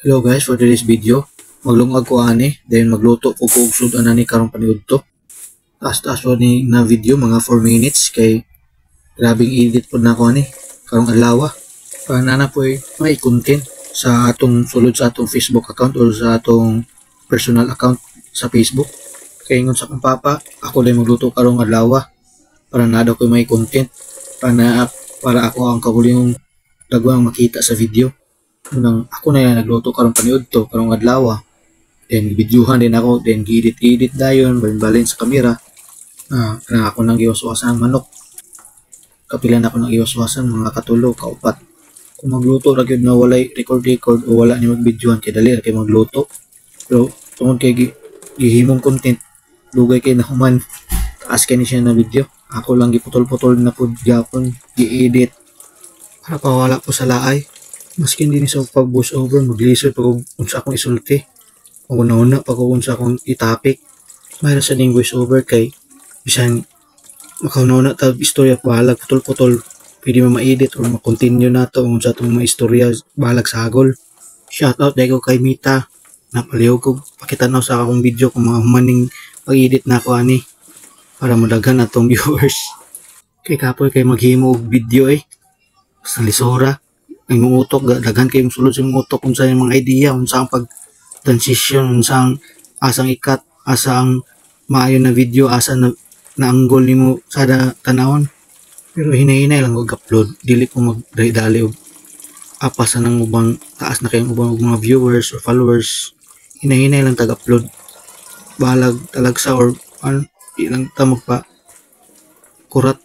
Hello guys, for today's video, maglungag ko ani, then magluto ko ugsod anani karong paniudto. Taas-taas po ni na video, mga 4 minutes, kay grabing edit po na ko ani, karong adlaw. Para na po may content sa atong sulod sa atong Facebook account o sa atong personal account sa Facebook. Kaya ingon sa akong papa, ako din magluto karong adlaw. Para na daw ko may content, para ako ang kabuling dagwang makita sa video. Unang ako na yan nagluto karong paniudto karong adlaw, then videohan din ako, then gi-edit dayon balin sa kamera. Kana ako nang giwaswasan ang manok, kapilan ako nang giwaswasan mga katulo kaupat. Kung magluto ra gyud na walay record o wala ni magvideohan, kay dali ra kay magluto. Pero tungod kay gihimong content, dugay kay nahuman, taas kay ni siya na video. Ako lang giputol-putol na pud gyapon gi-edit para pawala po sa laay. Maskin din sa pag voice over, mag-listen pag unsa akong isulti, o una pag unsa akong itapik, mayroon sa ding voice over kay bisan makauna ta istorya balag putol-putol, pwede mo ma-edit or ma-continue na to unsa itong mga istorya balag sagol. Shoutout dahil ko kay Mita, napaliw ko pakitanaw sa akong video kung mga humaning pag-edit na ako ani para madaghan atong viewers. Kay kapoy kay maghimo og video sa lisura ay mutok, daghan kay sulod sa mutok kung sa mga idea, unsa ang pag transition, unsa ang asang ikat, asa ang maayo na video, asa na angle nimo sada tanawon. Pero hinay-hinay lang og upload, dili ko magdali og apas nang ubang taas na kay ubang mga viewers or followers. Hinay-hinay lang tag-upload, balag talagsa or ano, ilang ta magpa kurat,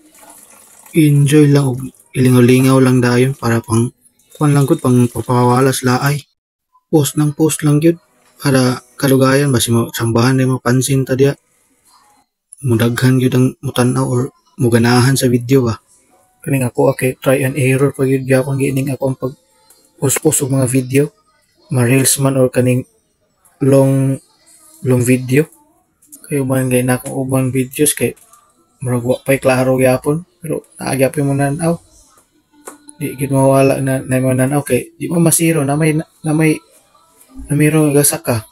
enjoy lang og ilingaw-lingaw lang dayon para pang kuan lang gud, pang papawalas laay. Post lang gyud para kalugayan basi mo sambahan mo pansin ta diya, mudaghan gyud ang mutan-aw or muganahan sa video ba. Kaning ako okay, try and error pag gyud gyapon gining ako ang pag post og mga video, ma-reels man or kaning long video. Kay man gay na akong ubang videos kay murag wa pay klaro gyapon, pero naagyapon mo nan-aw. Di gid mawala na mo nan-aw kay di mo masiro na may namiro gasaka.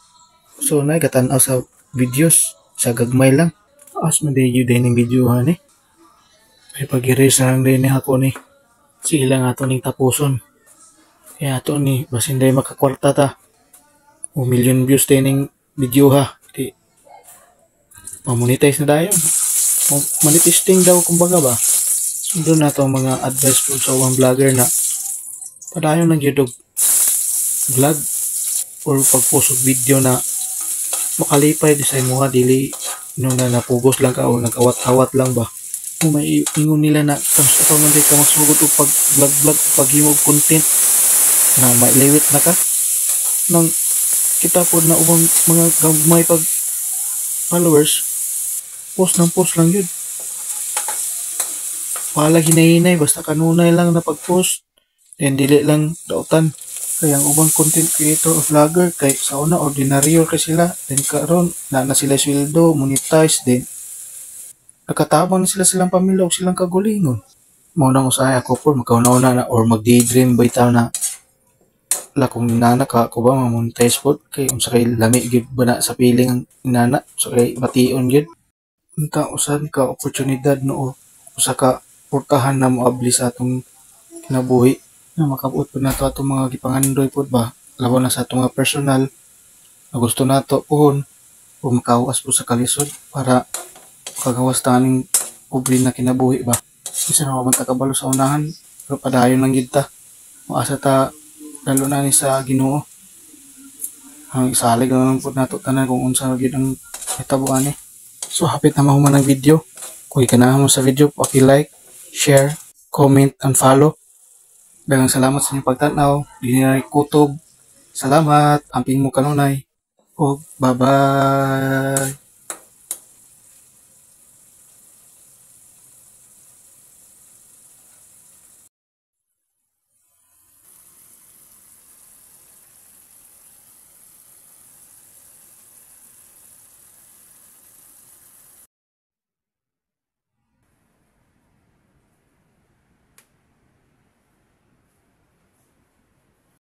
So na gatan-aw sa videos sa gagmay lang. As man di gyud din videohan may pag-erase lang din ako ni. Sige lang ato ning tapuson. Kaya ato ni basin day makakwarta ta. O million views din ning video ha. Di ma-monetize na dayon. Monetizing daw kumbaga ba. Doon na itong mga advice po sa mga vlogger na padayon ng YouTube vlog or pag-post video na makalipay di sa imuha, dili nung na napugos lang ka o nag-awat-awat lang ba. Kung may ingon nila na kamusta pa man di ka magsugod o pag-vlog, pag-himog content na mailiwit na ka nang kita po na ubang mga gamay pag followers, post lang yun. Wala hinay-hinay, basta kanunay lang na pag-post, then dili lang dautan. Kaya ang ubang content creator o vlogger kay sa una ordinaryo kay sila, then karon na sila sweldo, monetize, then nakatabang na silang pamilya o silang kagulingon. Maunang usahay ako po, magkauna na or mag-daydream ba itaw na la kung nana ka ako ba mamonetize po kay unsa kay lami gyud ba na sa piling ang nana, so kay bation gyud. Unta usan ka oportunidad no usa ka portahan na moabli sa atong kinabuhi na makabuot po nato atong mga gipangandoy po ba, laban na sa atong mga personal na gusto nato pohon o makawas po sa kalisod para makagawas taning kubli na kinabuhi ba. Isa na mabanta kabalo sa unahan, pero padayon lang gid ta, maasa ta lalo na ni sa Ginoo. Ang isalig lang po nato tanan kung unsa gyud ang hitabuan So hapit na mahuman ang video. Kung ikanahan mo sa video, paki-like, share, comment, and follow. Daghang salamat sa inyong pagtanaw. Di na kutob. Salamat. Amping mo kanunay. O bye-bye.